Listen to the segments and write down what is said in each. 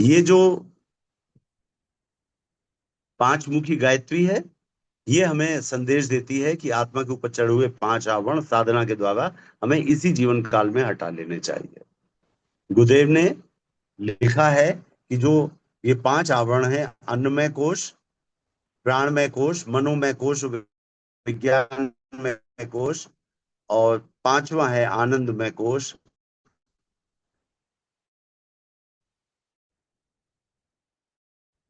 ये जो पांच मुखी गायत्री है, ये हमें संदेश देती है कि आत्मा के ऊपर चढ़े हुए पांच आवरण साधना के द्वारा हमें इसी जीवन काल में हटा लेने चाहिए। गुरुदेव ने लिखा है कि जो ये पांच आवरण है, अन्नमय कोश, प्राणमय कोश, मनोमय कोश, विज्ञानमय कोश, और पांचवा है आनंदमय कोश।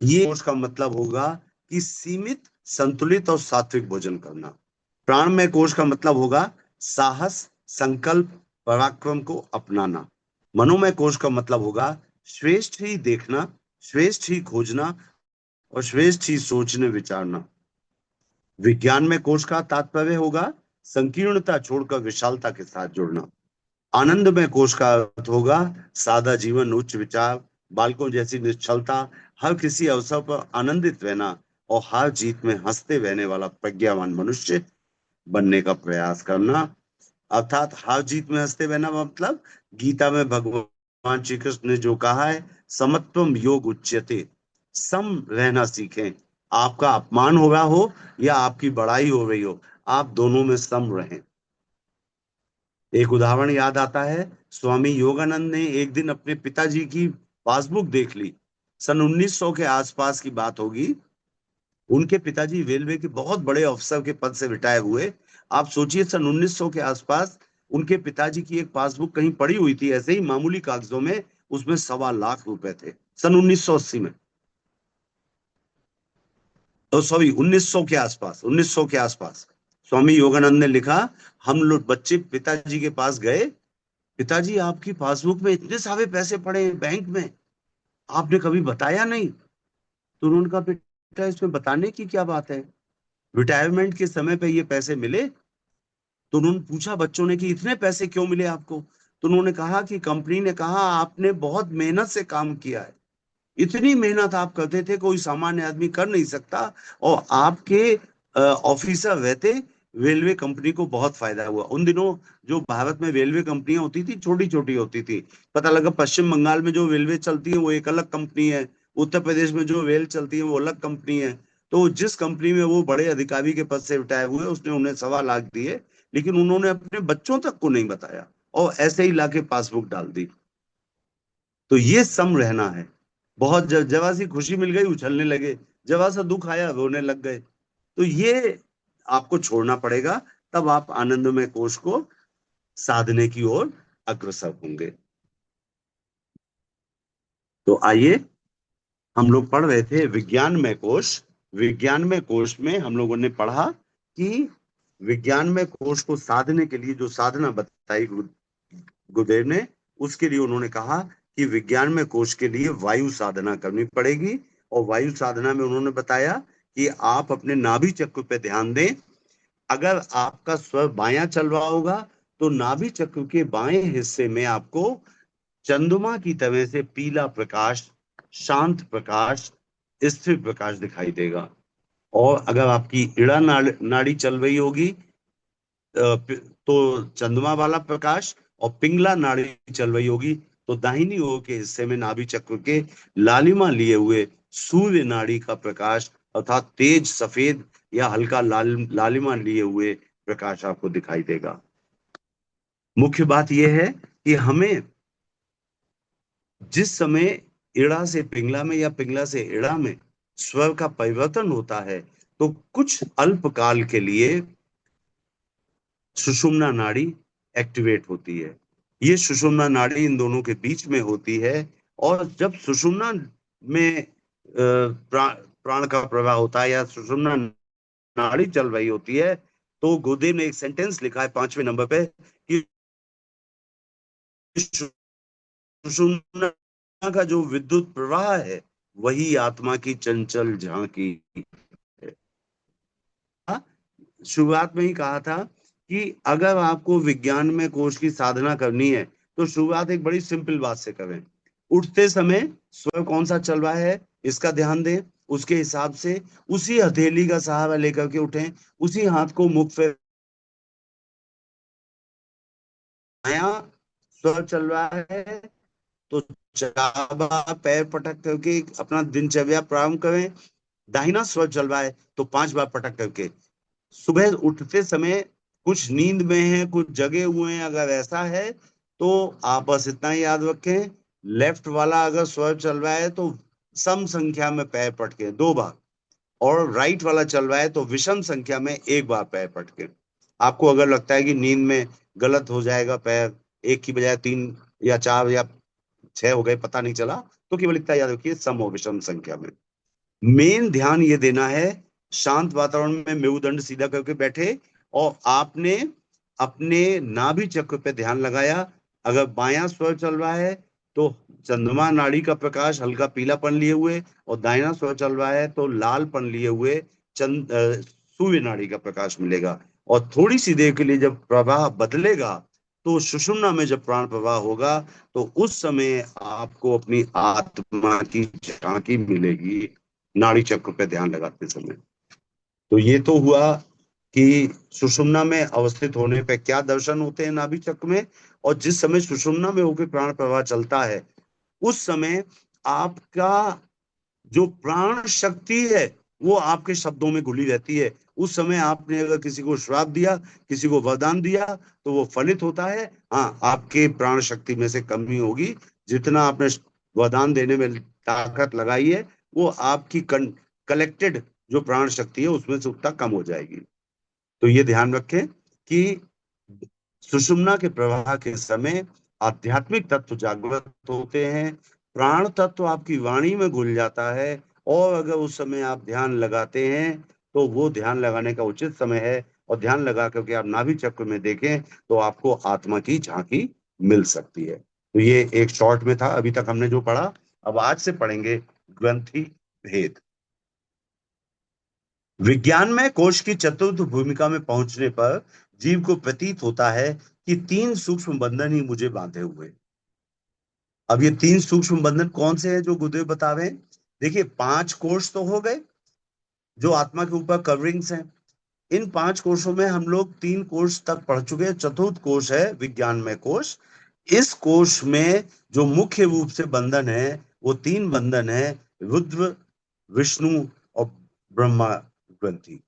ये कोश का मतलब होगा कि सीमित, संतुलित और सात्विक भोजन करना। प्राणमय कोश का मतलब होगा साहस, संकल्प, पराक्रम को अपनाना। मनोमय कोश का मतलब होगा श्रेष्ठ ही देखना, श्रेष्ठ ही खोजना और श्रेष्ठ ही सोचने विचारना। विज्ञान में कोश का तात्पर्य होगा संकीर्णता छोड़कर विशालता के साथ जुड़ना। आनंद में कोश का अर्थ होगा सादा जीवन, उच्च विचार, बालकों जैसी निश्चलता, हर किसी अवसर पर आनंदित रहना और हार जीत में हंसते रहने वाला प्रज्ञावान मनुष्य बनने का प्रयास करना। अर्थात हार जीत में हंसते रहना मतलब गीता में भगवान श्री कृष्ण ने जो कहा है, समत्वम योग उच्यते, सम रहना सीखें। आपका अपमान हो रहा हो या आपकी बड़ाई हो रही हो, आप दोनों में सम रहें। एक उदाहरण याद आता है, स्वामी योगानंद ने एक दिन अपने पिताजी की पासबुक देख ली। सन 1900 के आसपास की बात होगी। उनके पिताजी रेलवे के बहुत बड़े अफसर के पद से रिटायर हुए। आप सोचिए, सन 1900 के आसपास उनके पिताजी की एक पासबुक कहीं पड़ी हुई थी, ऐसे ही मामूली कागजों में। उसमें 1.25 लाख रुपए थे, सन 1980 में। तो सॉरी, 1900 के आसपास, 1900 के आसपास स्वामी योगानंद ने लिखा, हम लोग बच्चे पिताजी के पास गए, पिताजी आपकी पासबुक में इतने सारे पैसे पड़े हैं बैंक में, आपने कभी बताया नहीं। तो उन्होंने कहा, बेटा इसमें बताने की क्या बात है, रिटायरमेंट के समय पे ये पैसे मिले। तो उन्होंने पूछा बच्चों ने कि इतने पैसे क्यों मिले आपको। तो उन्होंने कहा कि कंपनी ने कहा आपने बहुत मेहनत से काम किया है, इतनी मेहनत आप करते थे कोई सामान्य आदमी कर नहीं सकता, और आपके ऑफिसर रहते, रेलवे कंपनी को बहुत फायदा हुआ। उन दिनों जो भारत में रेलवे कंपनियां होती थी, छोटी छोटी होती थी। पता लगा पश्चिम बंगाल में जो रेलवे चलती है वो एक अलग कंपनी है, उत्तर प्रदेश में जो रेल चलती है वो अलग कंपनी है। तो जिस कंपनी में वो बड़े अधिकारी के पद से रिटायर हुए, उसने उन्हें 1.25 लाख दिए, लेकिन उन्होंने अपने बच्चों तक को नहीं बताया, और ऐसे ही लाके पासबुक डाल दी। तो ये सम रहना है। बहुत जरा सी खुशी मिल गई उछलने लगे, जरा सा दुख आया रोने लग गए। तो ये आपको छोड़ना पड़ेगा, तब आप आनंदमय कोश को साधने की ओर अग्रसर होंगे। तो आइए, हम लोग पढ़ रहे थे विज्ञानमय कोश। विज्ञानमय कोश में हम लोगों ने पढ़ा कि विज्ञानमय कोश को साधने के लिए जो साधना बताई गुरुदेव ने, उसके लिए उन्होंने कहा कि विज्ञान में कोश के लिए वायु साधना करनी पड़ेगी। और वायु साधना में उन्होंने बताया कि आप अपने नाभि चक्र पे ध्यान दें। अगर आपका स्वर बायां चल रहा होगा तो नाभि चक्र के बाएं हिस्से में आपको चंद्रमा की तरह से पीला प्रकाश, शांत प्रकाश, स्थिर प्रकाश दिखाई देगा। और अगर आपकी इड़ा नाड़ी चल रही होगी, तो चंद्रमा वाला प्रकाश, और पिंगला नाड़ी चल रही होगी तो दाहिनी ओर के हिस्से में नाभि चक्र के लालिमा लिए हुए सूर्य नाड़ी का प्रकाश, अर्थात तेज सफेद या हल्का लालिमा लिए हुए प्रकाश आपको दिखाई देगा। मुख्य बात यह है कि हमें जिस समय इड़ा से पिंगला में या पिंगला से इड़ा में स्वर का परिवर्तन होता है, तो कुछ अल्पकाल के लिए सुषुम्ना नाड़ी एक्टिवेट होती है। ये सुषुम्ना नाड़ी इन दोनों के बीच में होती है। और जब सुषुम्ना में प्राण का प्रवाह होता है या सुषुम्ना नाड़ी चल रही होती है, तो गुरुदेव ने एक सेंटेंस लिखा है 5वें नंबर पे कि सुषुम्ना का जो विद्युत प्रवाह है वही आत्मा की चंचल झांकी है। शुरुआत में ही कहा था कि अगर आपको विज्ञान में कोश की साधना करनी है तो शुरुआत एक बड़ी सिंपल बात से करें। उठते समय स्वर कौन सा चल रहा है इसका ध्यान दें, उसके हिसाब से उसी हथेली का सहारा लेकर के उठें, उसी हाथ को मुख पे, नया स्वर चल रहा है तो 4 बार पैर पटक करके अपना दिनचर्या प्रारंभ करें। दाहिना स्वर चल रहा है तो 5 बार पटक करके। सुबह उठते समय कुछ नींद में है, कुछ जगे हुए हैं, अगर ऐसा है तो आप बस इतना ही याद रखें, लेफ्ट वाला अगर स्वर चल रहा है तो सम संख्या में पैर पटके 2 बार, और राइट वाला चल रहा है तो विषम संख्या में 1 बार पैर पटके। आपको अगर लगता है कि नींद में गलत हो जाएगा, पैर एक की बजाय 3 या 4 या 6 हो गए, पता नहीं चला, तो केवल इतना याद रखिए, सम और विषम संख्या में। मेन ध्यान ये देना है, शांत वातावरण में मेरुदंड सीधा करके बैठे और आपने अपने नाभि चक्र पे ध्यान लगाया। अगर बायां स्वर चल रहा है तो चंद्रमा नाड़ी का प्रकाश हल्का पीलापन लिए हुए, और दाहिना स्वर चल रहा है तो लालपन लिए हुए सूर्य नाड़ी का प्रकाश मिलेगा। और थोड़ी सी देर के लिए जब प्रवाह बदलेगा, तो सुषुम्ना में जब प्राण प्रवाह होगा, तो उस समय आपको अपनी आत्मा की झांकी मिलेगी नाड़ी चक्र पे ध्यान लगाते समय। तो ये तो हुआ कि सुषुम्ना में अवस्थित होने पे क्या दर्शन होते हैं नाभि चक्र में, और जिस समय सुषुम्ना में होकर प्राण प्रवाह चलता है, उस समय आपका जो प्राण शक्ति है वो आपके शब्दों में घुली रहती है। उस समय आपने अगर किसी को श्राप दिया, किसी को वरदान दिया, तो वो फलित होता है। हाँ, आपके प्राण शक्ति में से कमी होगी, जितना आपने वरदान देने में ताकत लगाई है, वो आपकी कलेक्टेड जो प्राण शक्ति है उसमें से उतना कम हो जाएगी। तो ये ध्यान रखें कि सुषुम्ना के प्रवाह के समय आध्यात्मिक तत्व जागृत होते हैं, प्राण तत्व आपकी वाणी में घुल जाता है, और अगर उस समय आप ध्यान लगाते हैं तो वो ध्यान लगाने का उचित समय है, और ध्यान लगा करके आप नाभि चक्र में देखें तो आपको आत्मा की झांकी मिल सकती है। तो ये एक शॉर्ट में था अभी तक हमने जो पढ़ा। अब आज से पढ़ेंगे ग्रंथि भेद। विज्ञान में कोश की चतुर्थ भूमिका में पहुंचने पर जीव को प्रतीत होता है कि 3 सूक्ष्म बंधन ही मुझे बांधे हुए। अब ये 3 सूक्ष्म बंधन कौन से हैं जो गुरुदेव बता रहे हैं? देखिए, 5 कोश तो हो गए जो आत्मा के ऊपर कवरिंग्स हैं। इन 5 कोशों में हम लोग 3 कोश तक पढ़ चुके हैं। चतुर्थ कोश है विज्ञान में कोश। इस कोश में जो मुख्य रूप से बंधन है वो 3 बंधन है, रुद्र, विष्णु और ब्रह्मा ग्रंथि।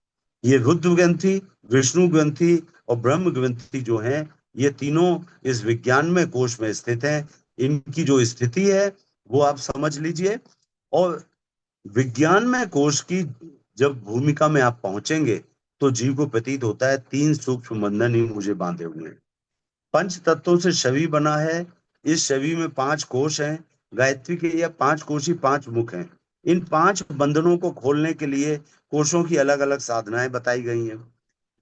ये रुद्र ग्रंथि, विष्णु ग्रंथि और ब्रह्म ग्रंथि जो हैं, ये तीनों इस विज्ञान में कोश में स्थित हैं। इनकी जो स्थिति है वो आप समझ लीजिए। और विज्ञान में कोश की जब भूमिका में आप पहुंचेंगे तो जीव को प्रतीत होता है 3 सूक्ष्म बंधन ही मुझे बांधे हुए हैं। 5 तत्वों से शरीर बना है। इस शरीर में 5 कोश हैं। गायत्री के ये 5 कोशी 5 मुख हैं। इन 5 बंधनों को खोलने के लिए कोशों की अलग अलग साधनाएं बताई गई हैं।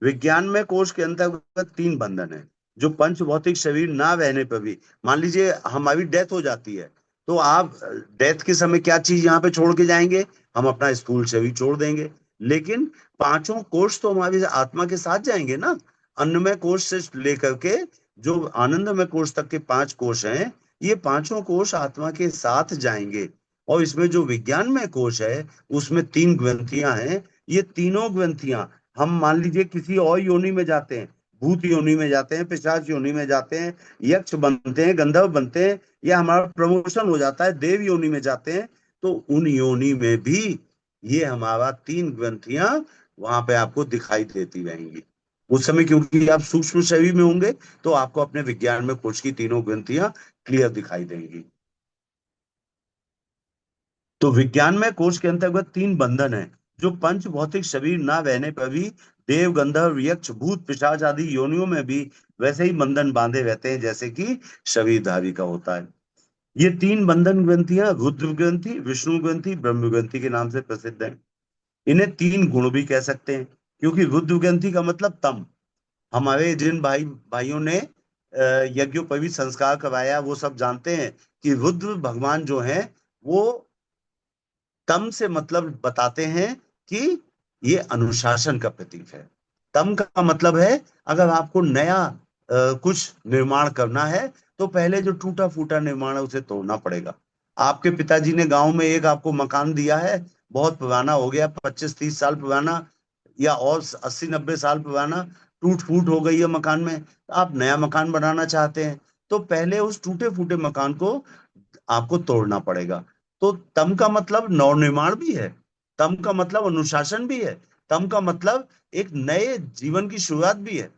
विज्ञान में कोश के अंतर्गत 3 बंधन है, जो पंच भौतिक शरीर ना रहने पर भी, मान लीजिए हमारी डेथ हो जाती है, तो आप डेथ के समय क्या चीज यहाँ पे छोड़ के जाएंगे? हम अपना स्थूल शरीर छोड़ देंगे, लेकिन 5 कोश तो हमारी आत्मा के साथ जाएंगे ना। अन्नमय कोश से लेकर के जो आनंदमय कोश तक के 5 कोश हैं, ये 5 कोश आत्मा के साथ जाएंगे। और इसमें जो विज्ञान में कोश है उसमें 3 ग्रंथियां हैं। ये तीनों ग्रंथियां, हम मान लीजिए किसी और योनि में जाते हैं, भूत योनि में जाते हैं, पिशाच योनि में जाते हैं, यक्ष बनते हैं, गंधर्व बनते हैं, या हमारा प्रमोशन हो जाता है देव योनि में जाते हैं, तो उन योनि में भी ये हमारा 3 ग्रंथियां वहां पे आपको दिखाई देती रहेंगी। उस समय क्योंकि आप सूक्ष्म शरीर में होंगे, तो आपको अपने विज्ञान में कोश की तीनों ग्रंथियां क्लियर दिखाई देंगी। तो विज्ञान में कोश के अंतर्गत 3 बंधन है, जो पंच भौतिक शरीर ना रहने पर भी देव, गंधर्व, यक्ष, भूत, पिशाच आदि योनियों में भी वैसे ही बंधन बांधे रहते हैं जैसे कि शरीरधारी का होता है। ये 3 बंधन ग्रंथियां रुद्र ग्रंथि, विष्णु ग्रंथि, ब्रह्म ग्रंथि के नाम से प्रसिद्ध हैं। इन्हें 3 गुण भी कह सकते हैं, क्योंकि रुद्र ग्रंथि का मतलब तम। हमारे जिन भाइयों ने यज्ञोपवीत संस्कार करवाया, वो सब जानते हैं कि रुद्र भगवान जो हैं वो तम से मतलब बताते हैं कि ये अनुशासन का प्रतीक है। तम का मतलब है, अगर आपको नया कुछ निर्माण करना है तो पहले जो टूटा फूटा निर्माण है उसे तोड़ना पड़ेगा। आपके पिताजी ने गांव में एक आपको मकान दिया है, बहुत पुराना हो गया, 25-30 साल पुराना, या और 80-90 साल पुराना, टूट फूट हो गई है मकान में, आप नया मकान बनाना चाहते हैं, तो पहले उस टूटे फूटे मकान को आपको तोड़ना पड़ेगा। तो तम का मतलब नवनिर्माण भी है, तम का मतलब अनुशासन भी है, तम का मतलब एक नए जीवन की शुरुआत भी है।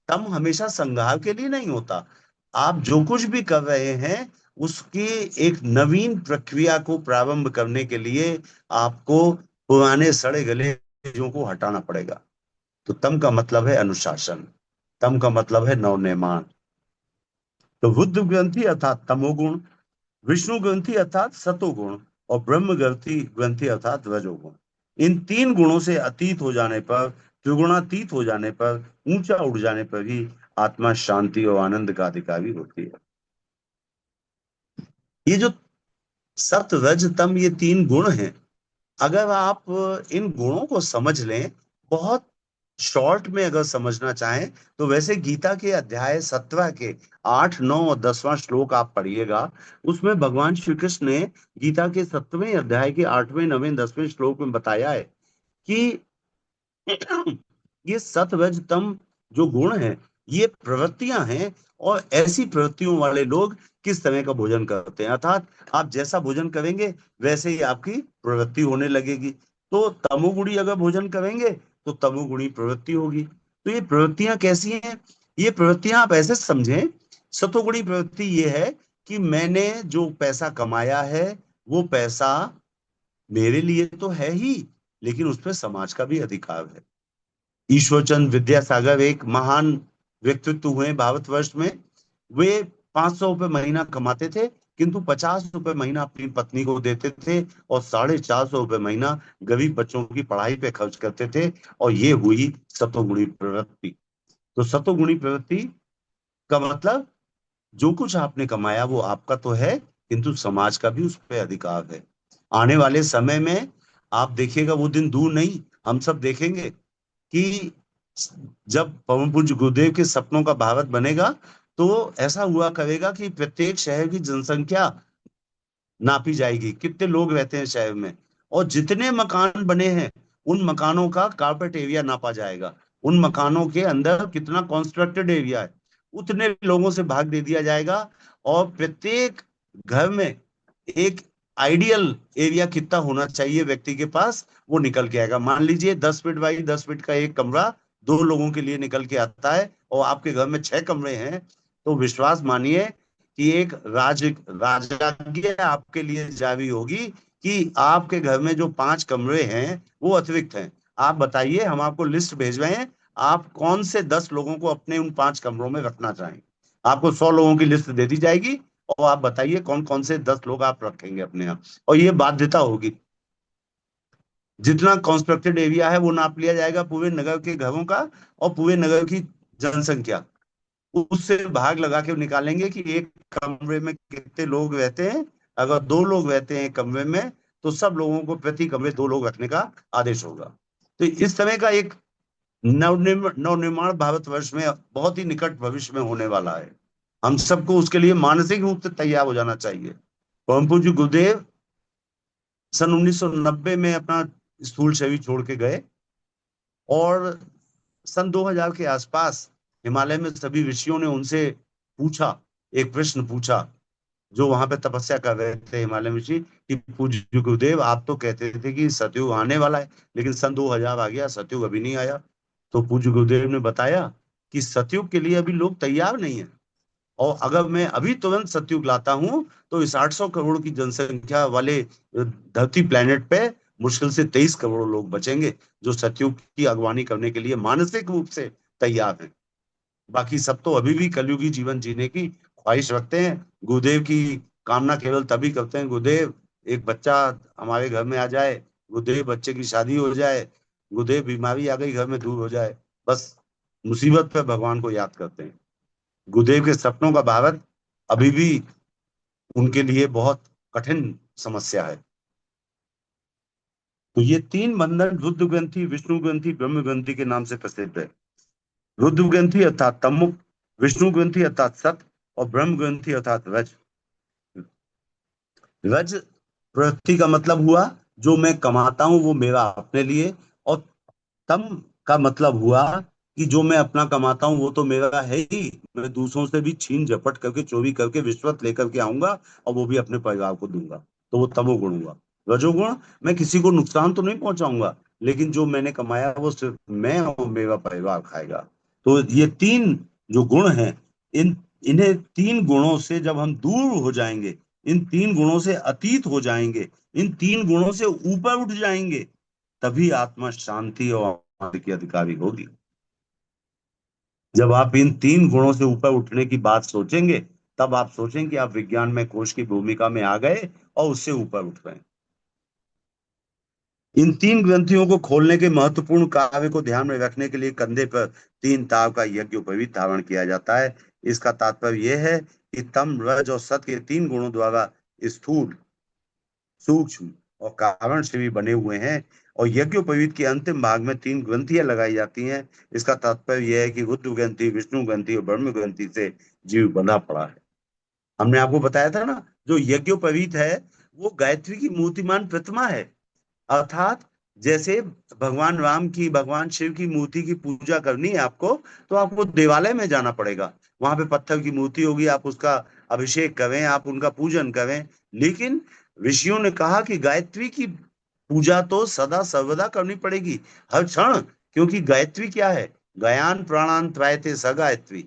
तम हमेशा संहार के लिए नहीं होता। आप जो कुछ भी कर रहे हैं उसकी एक नवीन प्रक्रिया को प्रारंभ करने के लिए आपको पुराने सड़े गले चीजों को हटाना पड़ेगा। तो तम का मतलब है अनुशासन, तम का मतलब है नवनिर्माण। तो बुद्ध ग्रंथि अर्थात तमोगुण, विष्णु ग्रंथि अर्थात सतोगुण, और ब्रह्म ग्रंथि ग्रंथि अर्थात रजोगुण। इन तीन गुणों से अतीत हो जाने पर, त्रिगुणातीत हो जाने पर, ऊंचा उड़ जाने पर ही आत्मा शांति और आनंद का अधिकारी होती है। ये जो सत रज तम ये तीन गुण हैं, अगर आप इन गुणों को समझ लें, बहुत शॉर्ट में अगर समझना चाहें, तो वैसे गीता के अध्याय 17 के 8, 9 और 10वां श्लोक आप पढ़िएगा। उसमें भगवान श्री कृष्ण ने गीता के 7वें अध्याय के 8वें, 9वें, 10वें श्लोक में बताया है कि ये सत रज तम जो गुण है, ये प्रवृत्तियां हैं, और ऐसी प्रवृत्तियों वाले लोग किस तरह का भोजन करते हैं, अर्थात आप जैसा भोजन करेंगे वैसे ही आपकी प्रवृत्ति होने लगेगी। तो तमोगुणी अगर भोजन करेंगे तो तमोगुणी प्रवृत्ति होगी। तो ये प्रवृत्तियां कैसी हैं? ये प्रवृत्तियां आप ऐसे समझें, सतोगुणी प्रवृत्ति ये है कि मैंने जो पैसा कमाया है वो पैसा मेरे लिए तो है ही, लेकिन उसमें समाज का भी अधिकार है। ईश्वरचंद विद्यासागर एक महान व्यक्तित्व हुए भारतवर्ष में। वे 500 रुपये महीना कमाते थे, किंतु 50 रुपये महीना अपनी पत्नी को देते थे, और 450 रुपये महीना गरीब बच्चों की पढ़ाई पे खर्च करते थे। और ये हुई सतोगुणी प्रवृत्ति। तो सतोगुणी प्रवृत्ति का मतलब, जो कुछ आपने कमाया वो आपका तो है, किंतु समाज का भी उस पर अधिकार है। आने वाले समय में आप देखिएगा, वो दिन दूर नहीं, हम सब देखेंगे कि जब पवन पूज्य गुरुदेव के सपनों का भारत बनेगा, तो ऐसा हुआ करेगा कि प्रत्येक शहर की जनसंख्या नापी जाएगी, कितने लोग रहते हैं शहर में, और जितने मकान बने हैं उन मकानों का कारपेट एरिया नापा जाएगा। उन मकानों के अंदर कितना कंस्ट्रक्टेड एरिया है, उतने लोगों से भाग दे दिया जाएगा। और प्रत्येक घर में एक आइडियल एरिया कितना होना चाहिए व्यक्ति के पास, वो निकल के आएगा। मान लीजिए 10 फीट बाई 10 फीट का एक कमरा 2 लोगों के लिए निकल के आता है, और आपके घर में 6 कमरे हैं, तो विश्वास मानिए कि एक राजकीय आपके लिए जारी होगी कि आपके घर में जो 5 कमरे हैं वो अतिरिक्त हैं। आप बताइए, हम आपको लिस्ट भेज रहे हैं, आप कौन से 10 लोगों को अपने उन 5 कमरों में रखना चाहें। आपको 100 लोगों की लिस्ट दे दी जाएगी, और आप बताइए कौन कौन से 10 लोग आप रखेंगे अपने यहाँ। और ये बाध्यता होगी, जितना कंस्ट्रक्टेड एरिया है वो नाप लिया जाएगा पूरे नगर के घरों का, और पूरे नगर की जनसंख्या, उससे भाग लगा के निकालेंगे कि एक कमरे में कितने लोग रहते हैं। अगर 2 लोग रहते हैं एक कमरे में, तो सब लोगों को प्रति कमरे 2 लोग रखने का आदेश होगा। तो इस तरह का एक नवनिर्माण भारतवर्ष में बहुत ही निकट भविष्य में होने वाला है। हम सबको उसके लिए मानसिक रूप से तैयार हो जाना चाहिए। परम पूज्य गुरुदेव सन 1990 में अपना स्थूल शरीर छोड़ के गए, और सन 2000 के आसपास हिमालय में सभी ऋषियों ने उनसे पूछा, एक प्रश्न पूछा, जो वहां पे तपस्या कर रहे थे हिमालय में ऋषि, कि पूज्य गुरुदेव आप तो कहते थे कि सतयुग आने वाला है, लेकिन सन 2000 आ गया, सतयुग अभी नहीं आया। तो पूज्य गुरुदेव ने बताया कि सतयुग के लिए अभी लोग तैयार नहीं है, और अगर मैं अभी तुरंत सतयुग लाता हूं, तो इस 800 करोड़ की जनसंख्या वाले धरती प्लेनेट पे मुश्किल से 23 करोड़ लोग बचेंगे, जो सतयुग की अगवानी करने के लिए मानसिक रूप से तैयार हैं। बाकी सब तो अभी भी कलयुगी जीवन जीने की ख्वाहिश रखते हैं। गुरुदेव की कामना केवल तभी करते हैं, गुरुदेव एक बच्चा हमारे घर में आ जाए, गुरुदेव बच्चे की शादी हो जाए, गुरुदेव बीमारी आ गई घर में दूर हो जाए, बस मुसीबत पे भगवान को याद करते हैं। गुरुदेव के सपनों का भारत अभी भी उनके लिए बहुत कठिन समस्या है। तो ये तीन बंधन रुद्र ग्रंथि, विष्णु ग्रंथि, ब्रह्म ग्रंथि के नाम से प्रसिद्ध है। रुद्र ग्रंथि अर्थात तमुक, विष्णु ग्रंथि अर्थात सत, और ब्रह्म ग्रंथि अर्थात रज। रज प्रवृत्ति का मतलब हुआ जो मैं कमाता हूं वो मेरा अपने लिए, और तम का मतलब हुआ कि जो मैं अपना कमाता हूँ वो तो मेरा है ही, मैं दूसरों से भी छीन झपट करके चोरी करके रिश्वत लेकर के आऊंगा और वो भी अपने परिवार को दूंगा, तो वो तमोगुण हुआ। रजोगुण, मैं किसी को नुकसान तो नहीं पहुंचाऊंगा, लेकिन जो मैंने कमाया वो सिर्फ मैं और मेरा परिवार खाएगा। तो ये तीन जो गुण हैं, इन इन्हें तीन गुणों से जब हम दूर हो जाएंगे, इन तीन गुणों से अतीत हो जाएंगे, इन तीन गुणों से ऊपर उठ जाएंगे, तभी आत्मा शांति और आनंद की अधिकारी होगी। जब आप इन तीन गुणों से ऊपर उठने की बात सोचेंगे, तब आप सोचेंगे कि आप विज्ञान में कोश की भूमिका में आ गए और उससे ऊपर उठ रहे हैं। इन तीन ग्रंथियों को खोलने के महत्वपूर्ण कार्य को ध्यान में रखने के लिए कंधे पर तीन ताव का यज्ञोपवीत धारण किया जाता है। इसका तात्पर्य यह है कि तम, रज और सत के तीन गुणों द्वारा स्थूल, सूक्ष्म और कारण से भी बने हुए हैं, और यज्ञोपवीत के अंतिम भाग में तीन ग्रंथियां लगाई जाती हैं। इसका तात्पर्य यह है कि रुद्र ग्रंथि, विष्णु ग्रंथि और ब्रह्म ग्रंथि से जीव बंधा पड़ा है। हमने आपको बताया था ना, जो यज्ञोपवीत है वो गायत्री की मूर्तिमान प्रतिमा है। अर्थात जैसे भगवान राम की, भगवान शिव की मूर्ति की पूजा करनी है आपको, तो आपको देवालय में जाना पड़ेगा। वहां पे पत्थर की मूर्ति होगी, आप उसका अभिषेक करें, आप उनका पूजन करें। लेकिन ऋषियों ने कहा कि गायत्री की पूजा तो सदा सर्वदा करनी पड़ेगी, हर क्षण। क्योंकि गायत्री क्या है? गयान प्राणान त्रायते स गायत्री।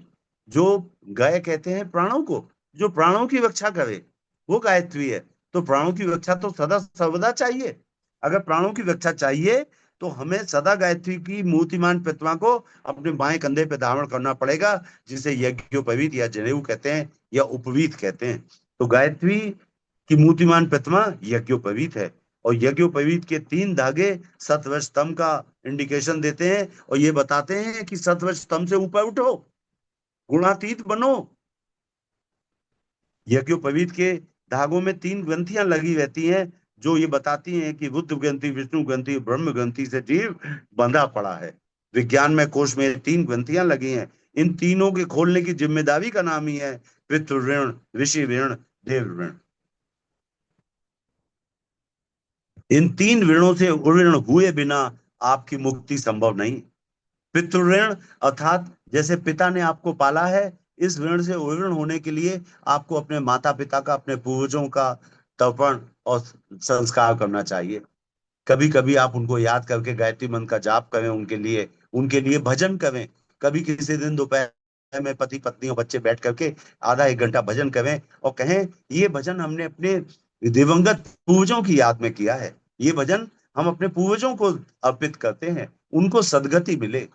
जो गय कहते हैं प्राणों को, जो प्राणों की रक्षा करे, वो गायत्री है। तो प्राणों की रक्षा तो सदा सर्वदा चाहिए। अगर प्राणों की रक्षा चाहिए तो हमें सदा गायत्री की मूर्तिमान प्रतिमा को अपने बाएं कंधे पे धारण करना पड़ेगा, जिसे यज्ञोपवीत या जनेऊ कहते हैं या उपवीत कहते हैं। तो गायत्री की मूर्तिमान प्रतिमा यज्ञोपवीत है। और यज्ञोपवीत के तीन धागे सत्वर स्तंभ का इंडिकेशन देते हैं, और ये बताते हैं कि सत्वर स्तंभ से ऊपर उठो, गुणातीत बनो। यज्ञोपवीत के धागों में तीन ग्रंथियां लगी रहती हैं, जो ये बताती हैं कि बुद्ध ग्रंथि, विष्णु ग्रंथि, ब्रह्म ग्रंथि से जीव बंधा पड़ा है। विज्ञान में कोश में तीन ग्रंथियां लगी हैं। इन तीनों के खोलने की जिम्मेदारी का नाम ही है पितृ ऋण, ऋषि ऋण, देव ऋण। इन तीन ऋणों से उऋण हुए बिना आपकी मुक्ति संभव नहीं। पितृऋण अर्थात जैसे पिता ने आपको पाला है, इस ऋण से उऋण होने के लिए आपको अपने माता पिता का, अपने पूर्वजों का तर्पण और संस्कार करना चाहिए। कभी कभी आप उनको याद करके गायत्री मंत्र का जाप करें, उनके लिए भजन करें। कभी किसी दिन दोपहर में पति पत्नी और बच्चे बैठ करके आधा एक घंटा भजन करें और कहें, ये भजन हमने अपने दिवंगत पूर्वजों की याद में किया है, ये भजन हम अपने पूर्वजों को अर्पित करते हैं, उनको सदगति मिले।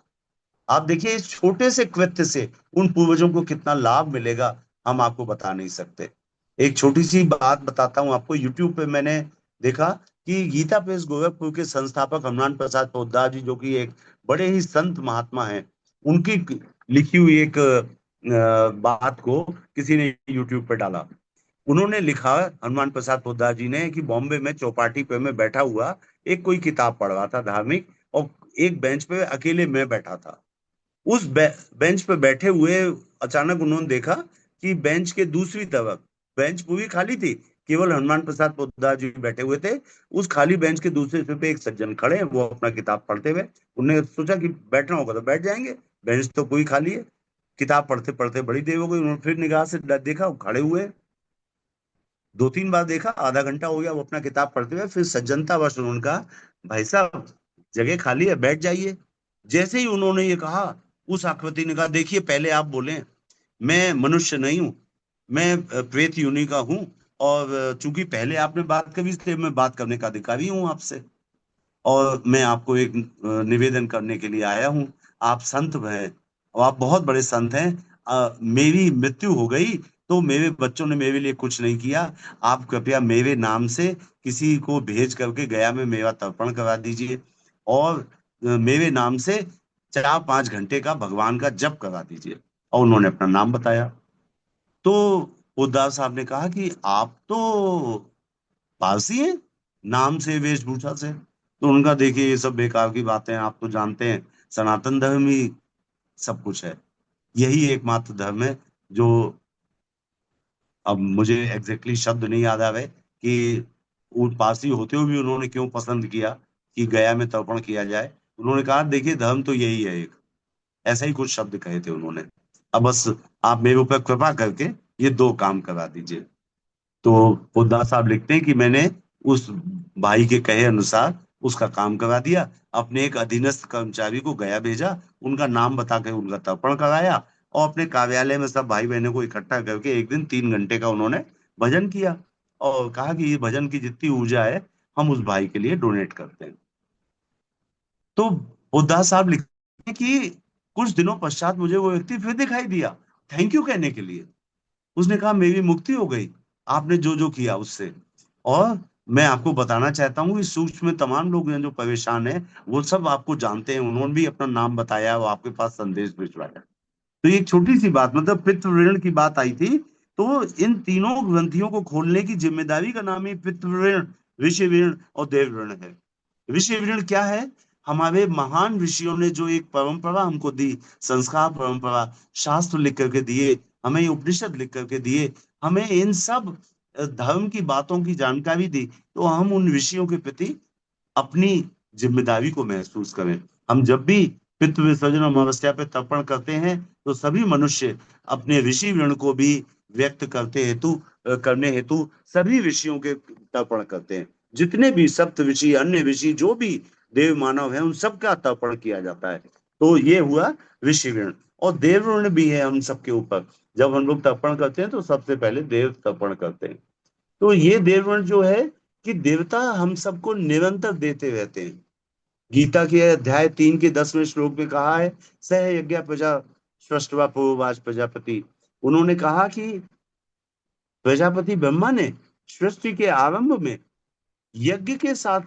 आप देखिए इस छोटे से कृत्य से उन पूर्वजों को कितना लाभ मिलेगा, हम आपको बता नहीं सकते। एक छोटी सी बात बताता हूं आपको। यूट्यूब पे मैंने देखा कि गीता प्रेस गोरखपुर के संस्थापक हनुमान प्रसाद पोद्दार जी, जो कि एक बड़े ही संत महात्मा हैं, उनकी लिखी हुई एक बात को किसी ने यूट्यूब पे डाला। उन्होंने लिखा, हनुमान प्रसाद पोद्दार जी ने, कि बॉम्बे में चौपाटी पे मैं बैठा हुआ एक कोई किताब पढ़ रहा था धार्मिक, और एक बेंच पे अकेले मैं बैठा था। उस बेंच पे बैठे हुए अचानक उन्होंने देखा कि बेंच के दूसरी तरफ, बेंच पूरी खाली थी, केवल हनुमान प्रसाद पोद्दार जी बैठे हुए थे। उस खाली बेंच के दूसरे सिरे पे एक सज्जन खड़े हैं, वो अपना किताब पढ़ते हुए। उन्होंने सोचा कि बैठना होगा तो बैठ जाएंगे, बेंच तो पूरी खाली है। किताब पढ़ते पढ़ते बड़ी देर हो गई, उन्होंने फिर निगाह से देखा, वो खड़े हुए हैं। दो तीन बार देखा, आधा घंटा हो गया वो अपना किताब पढ़ते हुए। फिर सज्जनता वश उन्होंने कहा, भाई साहब जगह खाली है, बैठ जाइए। जैसे ही उन्होंने ये कहा, उस आकृति ने कहा, देखिए पहले आप बोले, मैं मनुष्य नहीं हूं, मैं प्रेत योनि का हूं, और चूंकि पहले आपने बात करी, इसलिए मैं बात करने का अधिकारी हूं आपसे। और मैं आपको एक निवेदन करने के लिए आया हूँ। आप संत हैं और आप बहुत बड़े संत हैं। मेरी मृत्यु हो गई तो मेरे बच्चों ने मेरे लिए कुछ नहीं किया, आप कृपया मेरे नाम से किसी को भेज करके गया में मेरा तर्पण करा दीजिए, और मेरे नाम से 4-5 घंटे का भगवान का जप करा दीजिए। और उन्होंने अपना नाम बताया। तो उद्दार साहब ने कहा कि आप तो पारसी हैं, नाम से, वेशभूषा से। तो उनका, देखिए ये सब बेकार की बातें हैं, आप तो जानते हैं सनातन धर्म ही सब कुछ है, यही एकमात्र धर्म है जो, अब मुझे एग्जैक्टली शब्द नहीं याद आ रहे कि वो पारसी होते हुए भी उन्होंने क्यों पसंद किया कि गया में तर्पण किया जाए। उन्होंने कहा, देखिए धर्म तो यही है एक, ऐसा ही कुछ शब्द कहे थे उन्होंने। अब बस आप मेरे ऊपर कृपा करके ये दो काम करा दीजिए। तो पोद्दार साहब लिखते हैं कि मैंने उस भाई के कहे अनुसार उसका काम करा दिया, अपने एक अधीनस्थ कर्मचारी को गया भेजा, उनका नाम बता कर उनका तर्पण कराया, और अपने कार्यालय में सब भाई बहनों को इकट्ठा करके एक दिन 3 घंटे का उन्होंने भजन किया, और कहा कि ये भजन की जितनी ऊर्जा है हम उस भाई के लिए डोनेट करते हैं। तो पोद्दार साहब लिखते हैं कि कुछ दिनों पश्चात मुझे वो व्यक्ति फिर दिखाई दिया, थैंक यू कहने के लिए। उसने कहा मेरी मुक्ति हो गई आपने जो जो किया उससे। और मैं आपको बताना चाहता हूँ इस सूक्ष्म में तमाम लोग हैं जो परेशान हैं, वो सब आपको जानते हैं, उन्होंने भी अपना नाम बताया और आपके पास संदेश भिजवाया। तो ये एक छोटी सी बात, मतलब पितृ ऋण की बात आई थी, तो इन तीनों ग्रंथियों को खोलने की जिम्मेदारी का नाम ही पितृ ऋण, ऋषि ऋण और देव ऋण है। ऋषि ऋण क्या है? हमारे महान ऋषियों ने जो एक परंपरा हमको दी, संस्कार परंपरा, शास्त्र लिख करके दिए, हमें ये उपनिषद लिख करके दिए, हमें इन सब धर्म की बातों की जानकारी दी, तो हम उन ऋषियों के प्रति अपनी जिम्मेदारी को महसूस करें। हम जब भी पितृ विसर्जन अमावस्या पे तर्पण करते हैं, तो सभी मनुष्य अपने ऋषि ऋण को भी व्यक्त करने हेतु सभी ऋषियों के तर्पण करते हैं। जितने भी सप्त ऋषि, अन्य ऋषि, जो भी देव मानव है, उन सबका तर्पण किया जाता है। तो ये हुआ ऋषि ऋण। और देव ऋण भी है हम सबके ऊपर। जब हम लोग तर्पण करते हैं तो सबसे पहले देव तर्पण करते हैं। तो ये देवगण जो है कि देवता हम सबको निरंतर देते रहते हैं। गीता के अध्याय 3 के 10वें श्लोक में कहा है, सह यज्ञ प्रजा सृष्टवा पूर्ववाच प्रजापति। उन्होंने कहा कि प्रजापति ब्रह्मा ने सृष्टि के आरंभ में यज्ञ के साथ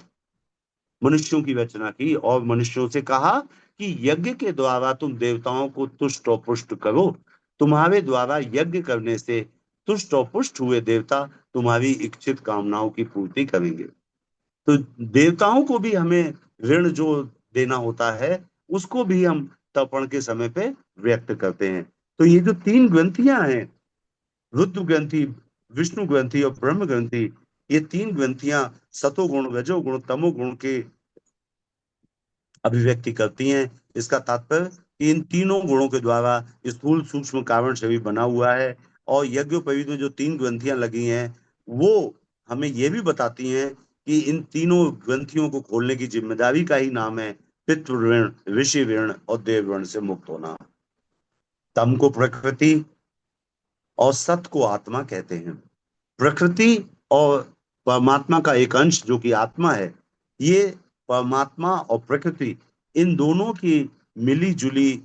मनुष्यों की रचना की और मनुष्यों से कहा कि यज्ञ के द्वारा तुम देवताओं को तुष्ट और पुष्ट करो। तुम्हारे द्वारा यज्ञ करने से तुष्ट और पुष्ट हुए देवता तुम्हारी इच्छित कामनाओं की पूर्ति करेंगे। तो देवताओं को भी हमें ऋण जो देना होता है, उसको भी हम तर्पण के समय पे व्यक्त करते हैं। तो ये जो 3 ग्रंथियां हैं, रुद्र ग्रंथि, विष्णु ग्रंथि और ब्रह्म ग्रंथि, ये 3 ग्रंथियां सतोगुण, रजोगुण, तमोगुण के अभिव्यक्ति करती हैं। इसका तात्पर्य कि इन तीनों गुणों के द्वारा स्थूल सूक्ष्म कारण शरीर बना हुआ है। और यज्ञोपवीत में जो 3 ग्रंथियां लगी हैं, वो हमें ये भी बताती हैं कि इन तीनों ग्रंथियों को खोलने की जिम्मेदारी का ही नाम है पितृ ऋण, ऋषि ऋण और देव ऋण से मुक्त होना। तम को प्रकृति और सत को आत्मा कहते हैं। प्रकृति और परमात्मा का एक अंश जो कि आत्मा है, ये परमात्मा और प्रकृति, इन दोनों की मिली जुली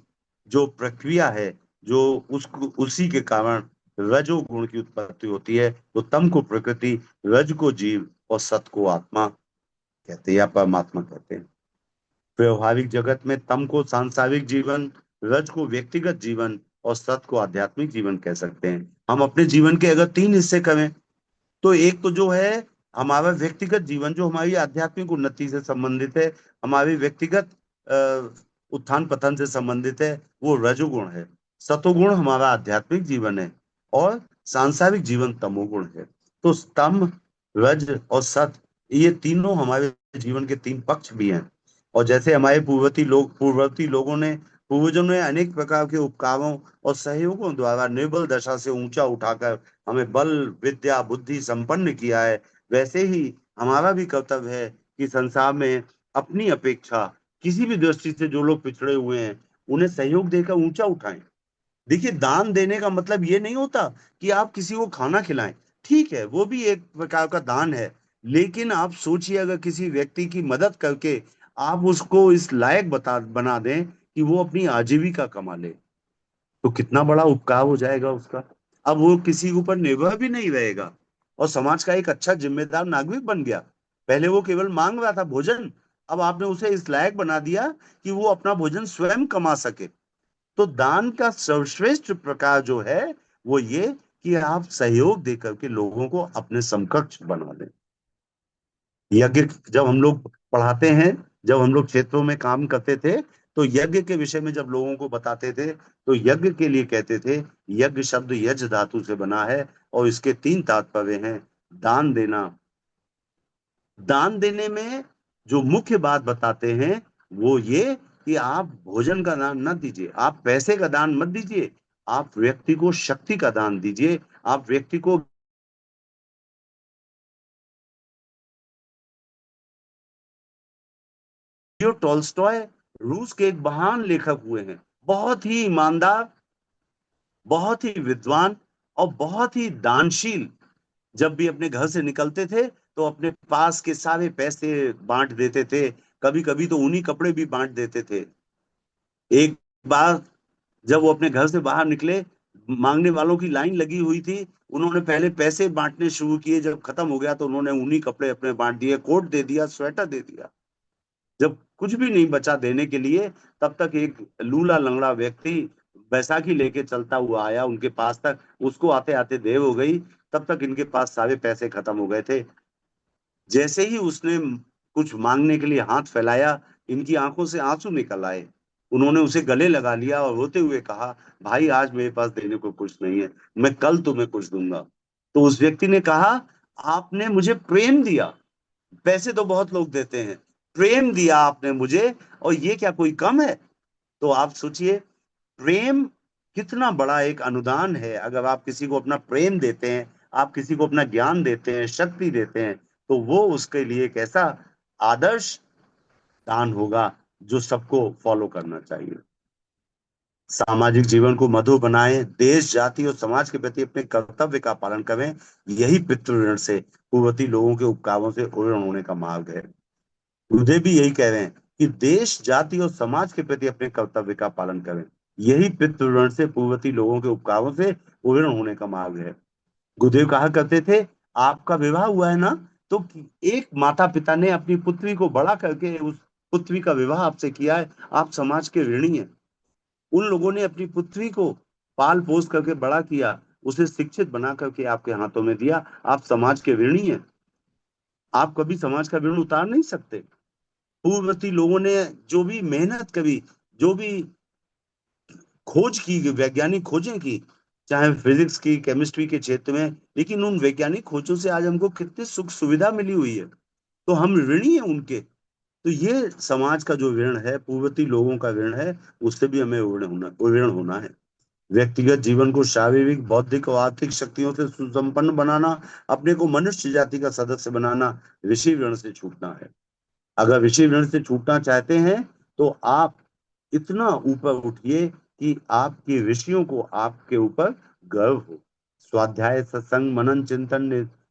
जो प्रक्रिया है, जो उसको उसी के कारण रजोगुण की उत्पत्ति होती है। तो तम को प्रकृति, रज को जीव और सत को आत्मा कहते हैं या परमात्मा कहते हैं। व्यवहारिक जगत में तम को सांसारिक जीवन, रज को व्यक्तिगत जीवन और सत को आध्यात्मिक जीवन कह सकते हैं। हम अपने जीवन के अगर 3 हिस्से करें, तो एक तो जो है हमारा व्यक्तिगत जीवन, जो हमारी आध्यात्मिक उन्नति से संबंधित है, हमारी व्यक्तिगत उत्थान पतन से संबंधित है, वो रजोगुण है। सतोगुण हमारा आध्यात्मिक जीवन है और सांसारिक जीवन तमोगुण है। तो तम, रज और सत, ये तीनों हमारे जीवन के 3 पक्ष भी हैं। और जैसे हमारे पूर्ववर्ती लोगों ने, पूर्वजों ने अनेक प्रकार के उपकारों और सहयोगों द्वारा निर्बल दशा से ऊंचा उठाकर हमें बल, विद्या, बुद्धि संपन्न किया है, वैसे ही हमारा भी कर्तव्य है कि संसार में अपनी अपेक्षा किसी भी दृष्टि से जो लोग पिछड़े हुए हैं, उन्हें सहयोग देकर ऊंचा उठाएं। देखिए, दान देने का मतलब ये नहीं होता कि आप किसी को खाना खिलाएं। ठीक है, वो भी एक प्रकार का दान है। लेकिन आप सोचिए, अगर किसी व्यक्ति की मदद करके आप उसको इस लायक बना दें कि वो अपनी आजीविका कमा ले, तो कितना बड़ा उपकार हो जाएगा उसका। अब वो किसी के ऊपर निर्भर भी नहीं रहेगा और समाज का एक अच्छा जिम्मेदार नागरिक बन गया। पहले वो केवल मांग रहा था भोजन, अब आपने उसे इस लायक बना दिया कि वो अपना भोजन स्वयं कमा सके। तो दान का सर्वश्रेष्ठ प्रकार जो है वो ये कि आप सहयोग देकर के लोगों को अपने समकक्ष बना दें। यज्ञ जब हम लोग पढ़ाते हैं, जब हम लोग क्षेत्रों में काम करते थे, तो यज्ञ के विषय में जब लोगों को बताते थे, तो यज्ञ के लिए कहते थे, यज्ञ शब्द यज धातु से बना है और इसके 3 तात्पर्य हैं। दान देना, दान देने में जो मुख्य बात बताते हैं वो ये कि आप भोजन का दान न दीजिए, आप पैसे का दान मत दीजिए, आप व्यक्ति को शक्ति का दान दीजिए, आप व्यक्ति को। लियो टॉल्स्टॉय रूस के एक महान लेखक हुए हैं, बहुत ही ईमानदार, बहुत ही विद्वान और बहुत ही दानशील। जब भी अपने घर से निकलते थे तो अपने पास के सारे पैसे बांट देते थे, कभी कभी तो उन्हीं कपड़े भी बांट देते थे। एक बार जब वो अपने घर से बाहर निकले, मांगने वालों की लाइन लगी हुई थी, उन्होंने पहले पैसे बांटने शुरू किए, जब खत्म हो गया तो उन्होंने उन्हीं कपड़े अपने बांट दिए, कोट दे दिया, स्वेटर दे दिया। जब कुछ भी नहीं बचा देने के लिए, तब तक एक लूला लंगड़ा व्यक्ति बैसाखी लेके चलता हुआ आया उनके पास तक, उसको आते आते देर हो गई, तब तक इनके पास सारे पैसे खत्म हो गए थे। जैसे ही उसने कुछ मांगने के लिए हाथ फैलाया, इनकी आंखों से आंसू निकल आए। उन्होंने उसे गले लगा लिया और रोते हुए कहा, भाई आज मेरे पास देने को कुछ नहीं है, मैं कल तुम्हें कुछ दूंगा। तो उस व्यक्ति ने कहा, आपने मुझे प्रेम दिया, पैसे तो बहुत लोग देते हैं, प्रेम दिया आपने मुझे, और ये क्या कोई कम है? तो आप सोचिए, प्रेम कितना बड़ा एक अनुदान है। अगर आप किसी को अपना प्रेम देते हैं, आप किसी को अपना ज्ञान देते हैं, शक्ति देते हैं, तो वो उसके लिए एक ऐसा आदर्श दान होगा जो सबको फॉलो करना चाहिए। सामाजिक जीवन को मधुर बनाएं, देश जाति और समाज के प्रति अपने कर्तव्य का पालन करें, यही पितृ ऋण से पूर्ववर्ती लोगों के उपकारों से ऋण होने का मार्ग है। गुरुदेव भी यही कह रहे हैं कि देश जाति और समाज के प्रति अपने कर्तव्य का पालन करें, यही पितृ ऋण से पूर्ववर्ती लोगों के उपकारों से ऋण होने का मार्ग है। गुरुदेव कहा करते थे, आपका विवाह हुआ है ना, तो एक माता पिता ने अपनी पुत्री को बड़ा करके उस पुत्री का विवाह आपसे किया है, आप समाज के ऋणी हैं। उन लोगों ने अपनी पुत्री को पाल पोस करके बड़ा किया, उसे शिक्षित बना करके आपके हाथों में दिया, आप समाज के ऋणी हैं। आप कभी समाज का ऋण उतार नहीं सकते। पूर्ववर्ती लोगों ने जो भी मेहनत करी, जो भी खोज की, वैज्ञानिक खोजें की, चाहे फिजिक्स की, केमिस्ट्री के क्षेत्र में, लेकिन उन वैज्ञानिक खोजों से आज हमको कितनी सुख सुविधा मिली हुई है, तो हम ऋणी हैं उनके। तो ये समाज का जो ऋण है, पूर्ववर्ती लोगों का ऋण है, उससे भी हमें ऋण होना है। व्यक्तिगत जीवन को शारीरिक, बौद्धिक और आर्थिक शक्तियों से सुसंपन्न बनाना, अपने को मनुष्य जाति का सदस्य बनाना, ऋषि ऋण से छूटना है। अगर ऋषि ऋण से छूटना चाहते हैं तो आप इतना ऊपर उठिए कि आपकी ऋषियों को आपके ऊपर गर्व हो। स्वाध्याय, सत्संग, मनन, चिंतन,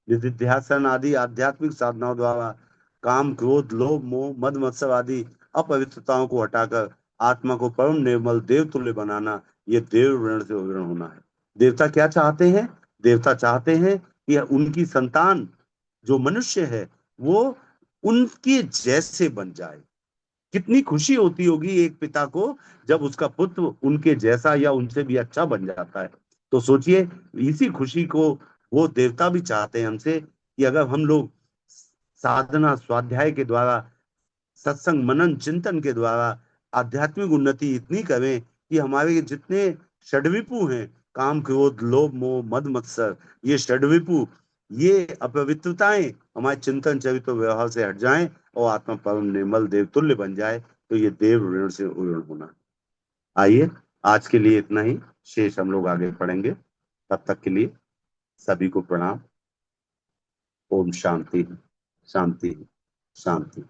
निधिध्यासन आदि आध्यात्मिक साधनाओं द्वारा काम, क्रोध, लोभ, मोह, मद मत्सर आदि अपवित्रताओं को हटाकर आत्मा को परम निर्मल देव तुल्य बनाना, ये देव ऋण से ऋण होना है। देवता क्या चाहते हैं? देवता चाहते हैं कि उनकी संतान जो मनुष्य है वो उनके जैसे बन जाए। कितनी खुशी होती होगी एक पिता को जब उसका पुत्र उनके जैसा या उनसे भी अच्छा बन जाता है। तो सोचिए, इसी खुशी को वो देवता भी चाहते हैं हमसे, कि अगर हम लोग साधना स्वाध्याय के द्वारा, सत्संग मनन चिंतन के द्वारा आध्यात्मिक उन्नति इतनी करें कि हमारे जितने षड्विपु हैं, काम, क्रोध, लोभ, मोह, मद मत्सर, ये षड्विपु, ये अपवित्रताएं हमारे चिंतन चरित्र व्यवहार से हट जाएं और आत्मा परम निर्मल देवतुल्य बन जाए, तो ये देव ऋण से ऋण होना। आइए, आज के लिए इतना ही, शेष हम लोग आगे पढ़ेंगे। तब तक के लिए सभी को प्रणाम। ओम शांति, शांति, शांति।